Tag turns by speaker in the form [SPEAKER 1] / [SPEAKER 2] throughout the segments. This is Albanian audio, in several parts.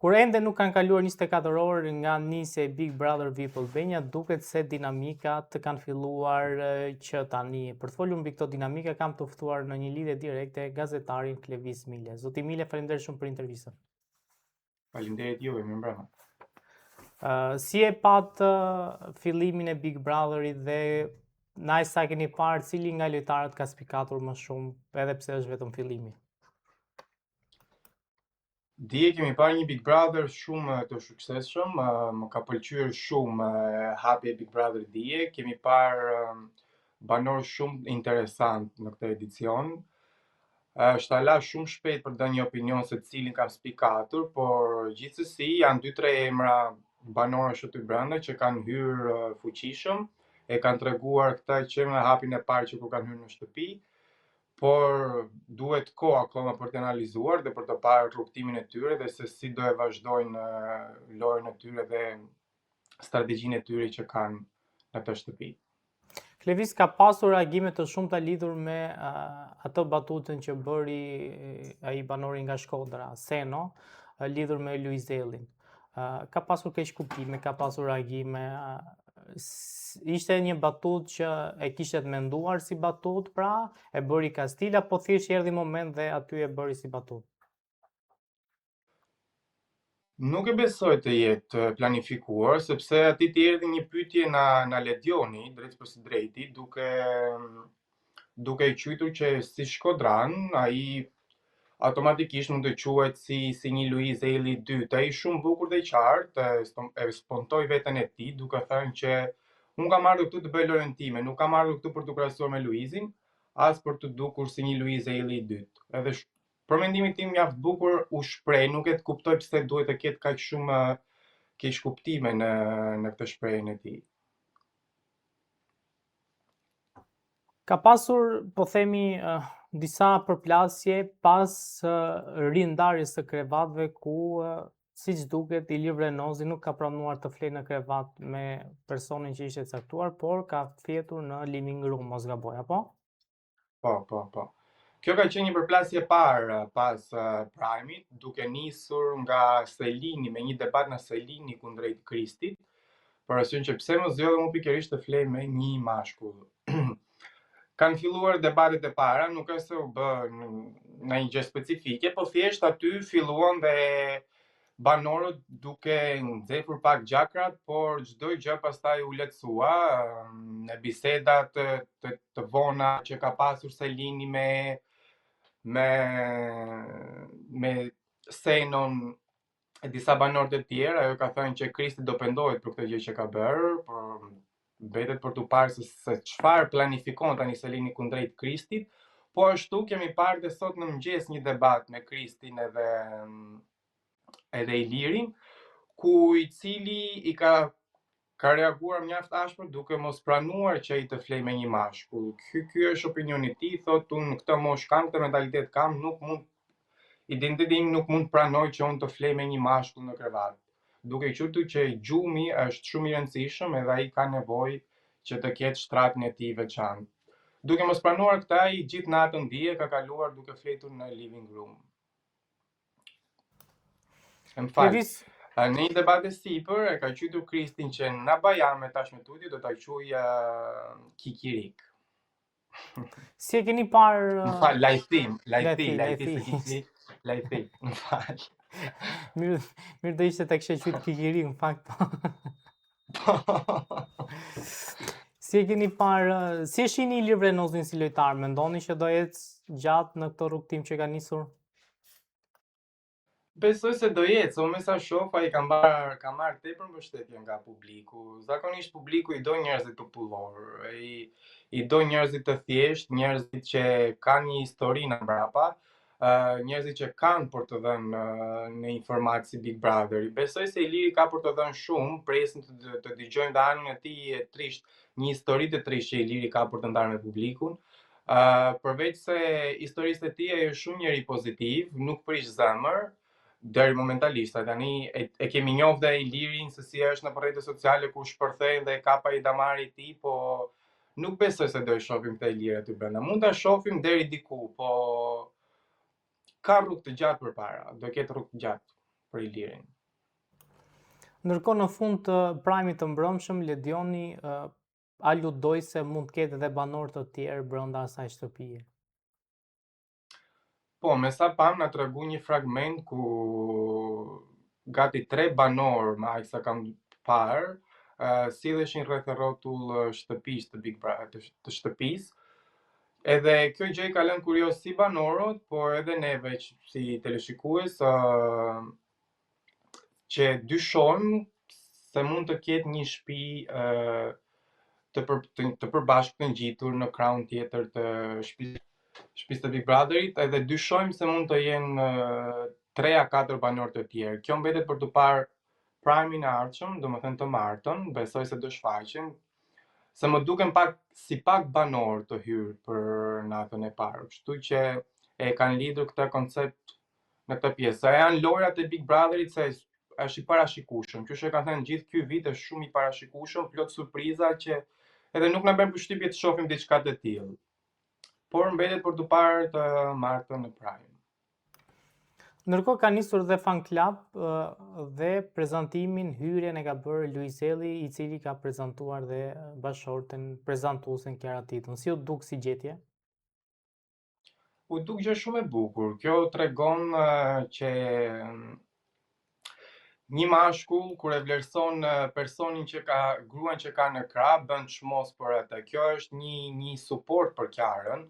[SPEAKER 1] Kur ende nuk kanë kaluar 24 orë nga nisja e Big Brother VIP Albania, duket se dinamikat kanë filluar që tani. Për të folur mbi këto dinamika, kam të ftuar në një lidhje direkte gazetarin Klevis Mile. Zoti Mile, faleminderit shumë për intervistën.
[SPEAKER 2] Faleminderit juve, mirë mbrëma.
[SPEAKER 1] Si e pat fillimin e Big Brotherit dhe na sa keni parë, cili nga lojtarët ka spikatur më shumë, edhe pse është vetëm fillimi?
[SPEAKER 2] Dje kemi parë një Big Brother shumë të suksesshëm, më ka pëlqyer shumë hapi e Big Brother dje, kemi parë banor shumë interesant në këtë edicion. Është ala shumë shpejt për të dhënë një opinion se cilin kam spikatur, por gjithsesi janë 2-3 emra banorësh aty brenda që kanë hyrë fuqishëm, e kanë treguar këtë që në hapin e parë që kur kanë hyrë në shtëpi, por duhet kohë akoma për të analizuar dhe për të parë rrugtimin e tyre dhe se si do e vazhdojnë lojën e tyre dhe strategjinë e tyre që kanë në të shtëpi.
[SPEAKER 1] Klevis ka pasur reagime të shumta lidhur me atë batutën që bëri ai banori nga Shkodra, Seno, lidhur me Luizellin. Ka pasur keq kuptime, ka pasur reagime. Ishte një batut që e kishet menduar si batut, pra e bëri Kastila, po thjesht erdhi moment dhe aty e bëri si batut?
[SPEAKER 2] Nuk e besoj të jetë planifikuar, sepse aty të erdhi një pyetje nga Ledioni, drejt për së drejti, duke i qytur që si Shkodran, ai automatikisht mund të quhet si një Luiz Eli 2. Ai shumë bukur dhe i qartë, e spontoi veten e tij, duke thënë që unë kam ardhur këtu të bëj lojën time, nuk kam ardhur këtu për të krahasuar me Luizin, as për të dukur si një Luiz Eli 2. Edhe për mendimin tim mjaft bukur u shpreh, nuk e të kuptoj pse duhet të ketë kaq shumë keq kuptime në këtë shprehjen e tij.
[SPEAKER 1] Ka pasur, po themi, disa përplasje pas rindarjes së krevatëve ku siç duket Ilir Vrenozi nuk ka pranuar të flejë në krevat me personin që ishte caktuar, por ka fjetur në living room, mos gaboj, apo?
[SPEAKER 2] Po. Kjo ka qenë një përplasje parë pas Prime-it, duke nisur nga Selini, me një debat nga Selini kundrejt Kristit, për arsyeën që pse mos zgjodhem unë pikërisht të flej me një mashkull. Kanë filluar debatet e para, nuk është se u bë në një gjë specifike, po thjesht aty filluan dhe banorët duke nxehur pak gjakrat, por çdo gjë pastaj u lehtësua në bisedat të vona që ka pasur Selini me Senon e disa banorë të tjerë, ajo ka thënë që Kristi do pendohet për këtë gjë që ka bërë, por mbetet për të parë se çfarë planifikon tani Selini kundrejt Kristit, po ashtu kemi parë dhe sot në mëngjes një debat me Kristin edhe Ilirin, ku i cili i ka reaguar mjaft ashpër duke mos pranuar që ai të flej me një mashkull. Ky është opinioni i tij, thotë unë në këtë moshë kam, këtë mentalitet kam, identiteti im nuk mund pranoj që unë të flej me një mashkull në krevat. Duke qytur që gjumi është shumë i rëndësishëm edhe ai ka nevojë që të ketë shtratin e tij veçantë. Duke mos pranuar këtë, ai gjithë natën dje ka kaluar duke fletur në living room. Në një debat e sipër e ka qytur Kristin që na bajan me tashmetutje do ta quaj kikirik.
[SPEAKER 1] Si e keni parë...
[SPEAKER 2] Lajthim.
[SPEAKER 1] Mirë do ishte të kështë qytë kikirik, në fakt. Si e keni parë, si e shihni Ilir Vrenozin si lojtar, mendoni që do jetë gjatë në këtë rrugtim që ka nisur?
[SPEAKER 2] Besoj se do jetë, se me sa shoh ai ka marrë tepër mbështetje nga publiku. Zakonisht publiku i do njerëzit popullor, i do njerëzit të thjesht, njerëzit që kanë një histori në mbrapa, njerëzit që kanë për të dhënë në informatë si Big Brother. Besoj se Iliri ka për të dhënë shumë, presim të dëgjojmë dhe anën e tij e trisht, një histori të trisht që Iliri ka për të ndarë me publikun. Përveç se historisë e tij është shumë njeri pozitiv, nuk prish zemër, deri momentalisht, tani e kemi njohur dhe Ilirin se si është në rrjetet sociale ku shpërthejnë dhe kapa i damari i tij, po nuk besoj se do e shohim këtë Ilir aty brenda. Mund ta shohim deri diku, po ka rrugë të gjatë përpara, do ketë rrugë të gjatë. për Ilirin.
[SPEAKER 1] Ndërkohë në fund të prajmit të mbrëmshëm, Ledioni aludoi se mund të ketë edhe banorë të tjerë brenda asaj shtëpie.
[SPEAKER 2] Po, me sa pam na tregu një fragment ku gati 3 banor, me aq sa kam parë, silleshin rreth e rrotull shtëpisë të Big Brother, të shtëpisë. Edhe kjo gjë i ka lënë kurioz si banorët, por edhe neve si teleshikues, që dyshojmë se mund të ketë një shtëpi të përbashkët të ngjitur në krahun tjetër të shtëpisë të Big Brotherit, edhe dyshojmë se mund të jenë 3 a 4 banorë të tjerë. Kjo mbetet për të parë prime-in e ardhshëm, domethënë të martën, besoj se do shfaqen, se më duken pak banor të hyrë për natën e parë. Kështu që e kanë lidhur këtë koncept në këtë pjesë. A janë lojrat e Big Brotherit se është i parashikueshëm. Që e kanë thënë gjithë ky vit është shumë i parashikueshëm, plot surpriza që edhe nuk na bën përshtypje të shohim diçka të tillë. Por mbetet për të parë të martën në Prime.
[SPEAKER 1] Ndërkohë ka nisur dhe fan club dhe prezantimin, hyrjen e ka bërë Luizelli, i cili ka prezantuar dhe bashorten prezantuesen Kiara Titën. Si u duk si gjetje?
[SPEAKER 2] U duk gjë shumë e bukur. Kjo tregon që një mashkull kur e vlerëson personin që ka gruan që ka në krah, bën çmos për atë. Kjo është një suport për Kiarën.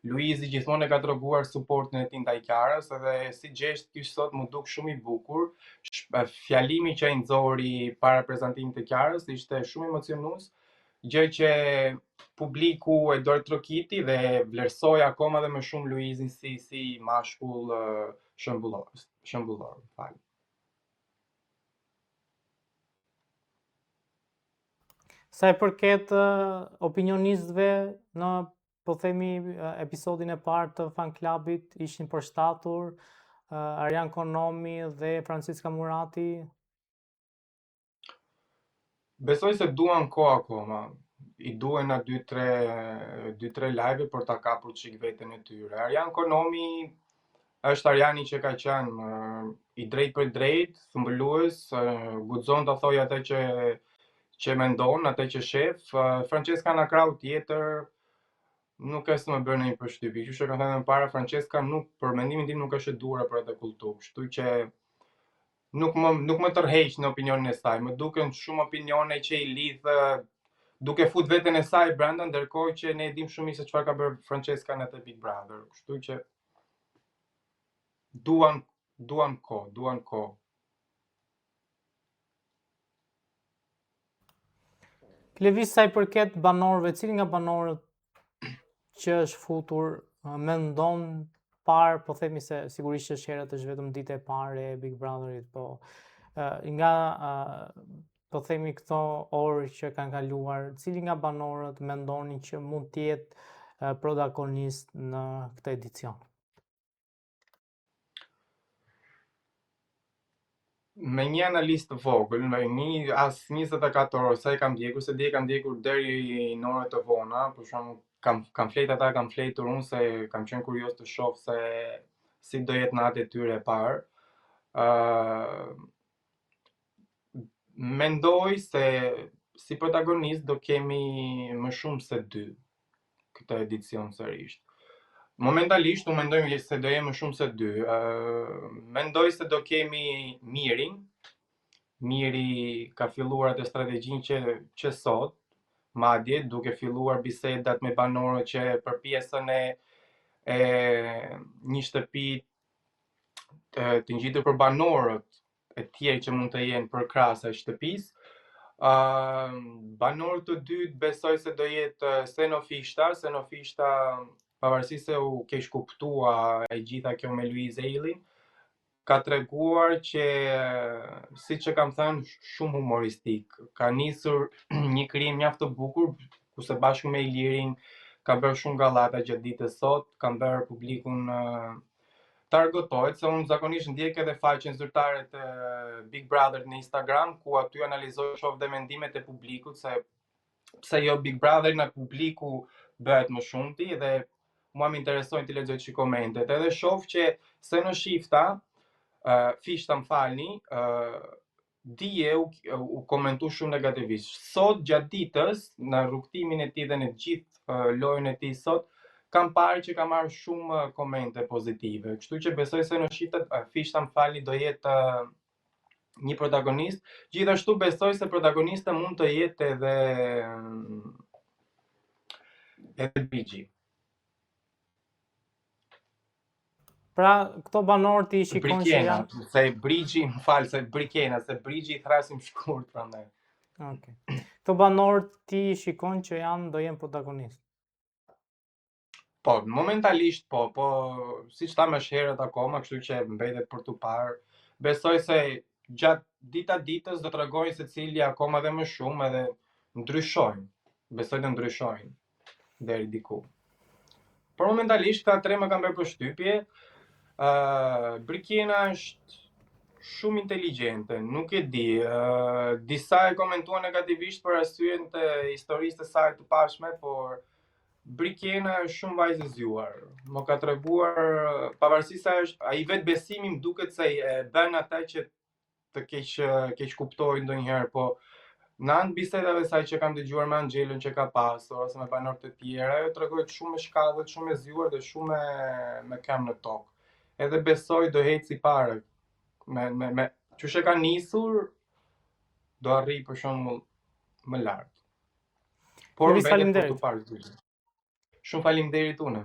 [SPEAKER 2] Luizi gjithmonë e ka treguar suportin e tij ndaj Kiarës, edhe si gjesht ky sot më duk shumë i bukur. Fjalimi që ai nxori para prezantimit të Kiarës ishte shumë emocionues, gjë që publiku e dori trokiti dhe vlerësoi akoma dhe më shumë Luizin si mashkull shembullor.
[SPEAKER 1] Sa e përket opinionistëve në, po themi, episodin e parë të fan clubit, ishin përshtatur Arjan Konomi dhe Franciska Murati.
[SPEAKER 2] Besoj se duan kohë akoma. I duhen na 2-3 live për ta kapur çik veten e tyre. Arjan Konomi është Arjani që ka qenë i drejt për drejt, thëmbëlues, guxon ta thojë atë që mendon, atë që shef. Francesca na krau tjetër, nuk është më bërë një përshtypje. Që e kam thënë më para, Francesca nuk, për mendimin tim, nuk është e duhur për atë kultur. Kështu që nuk më tërheq në opinionin e saj. Më duken shumë opinione që i lidh duke fut veten e saj brenda, ndërkohë që ne e dim shumë mirë se çfarë ka bërë Francesca në atë Big Brother. Kështu që duan kohë.
[SPEAKER 1] Klevis, sa i përket banorëve, cili nga banorët që është futur mendon parë, po themi se sigurisht që herët është vetëm ditë e parë e Big Brotherit, po nga po themi këto orë që kanë kaluar, cili nga banorët mendoni që mund të jetë protagonist në këtë edicion?
[SPEAKER 2] Me një analistë të vogël, me as 24 orë, sa i kam ndjekur, se dje kam ndjekur deri në orët të vona, për shembull kam fletur unë se kam qenë kurioz të shoh se si do jetë natë e tyre e parë. Mendoj se si protagonist do kemi më shumë se 2 këtë edicion sërish. Momentalisht, unë mendoj se do jemi më shumë se 2. Mendoj se do kemi Mirin. Miri ka filluar atë strategjinë që sot, madje duke filluar bisedat me banorët që për pjesën e një shtëpi të ngjitur për banorët e tjerë që mund të jenë për krah asaj shtëpisë. Banorët të dytë besoj se do jetë Senofishta, pavarësisht se u keq kuptua e gjitha kjo me Luizelin, ka treguar që, siç e kam thënë, shumë humoristik. Ka nisur një krijim mjaft të bukur, kurse bashkë me Ilirin ka bërë shumë gallata gjatë ditës sot, kanë bërë publikun të argëtohet, se unë zakonisht ndjek edhe faqen zyrtare të Big Brother në Instagram, ku aty analizoj shoh dhe mendimet e publikut, se pse jo Big Brother në publiku bëhet më shumti, dhe mua më interesojnë të lexoj çik komentet. Edhe shoh që Senofishta Fish ta më falni, dije u komentu shumë negativisht. Sot gjatë ditës, në rrugtimin e tij dhe në gjithë lojën e tij sot, kam parë që ka marrë shumë komente pozitive. Kështu që besoj se në shqitet Fish ta më falni do jetë një protagonist. Gjithashtu besoj se protagoniste mund të jetë edhe Brigji.
[SPEAKER 1] Pra, këto banorë ti shikon që
[SPEAKER 2] Brikjena,
[SPEAKER 1] janë...
[SPEAKER 2] se Brigji, më falë, se Brikjena, se Brigji i thrasim shkurt prandaj.
[SPEAKER 1] Okay. Këto banorë ti shikon që do jenë protagonistë.
[SPEAKER 2] Po, momentalisht po, siç thamë më herët akoma, kështu që mbetet për tu parë. Besoj se gjatë ditës do tregojnë se cili akoma dhe më shumë edhe ndryshojnë. Besoj të ndryshojnë deri diku. Por momentalisht ka tre më kanë bërë përshtypje. Brikjena është shumë inteligjente, nuk e di. Disa e komentuan negativisht për arsyen të historisë të saj të pashme, por Brikjena është shumë vajzë e zgjuar. Më ka treguar, pavarësisht se ai vetë besimi më duket se e bën ata që të keq kuptojnë ndonjëherë, po në anë bisedave saj që kam dëgjuar me Angjelën që ka pasur ose me banorë të tjerë, ajo tregohet shumë e shkallët, shumë e zgjuar dhe shumë me këmbë në tokë. Edhe besoj do heci parë. Me çush e ka nisur, do arrijë për shembull më lart. Por
[SPEAKER 1] Lëviz, faleminderit.
[SPEAKER 2] Shumë faleminderit unë.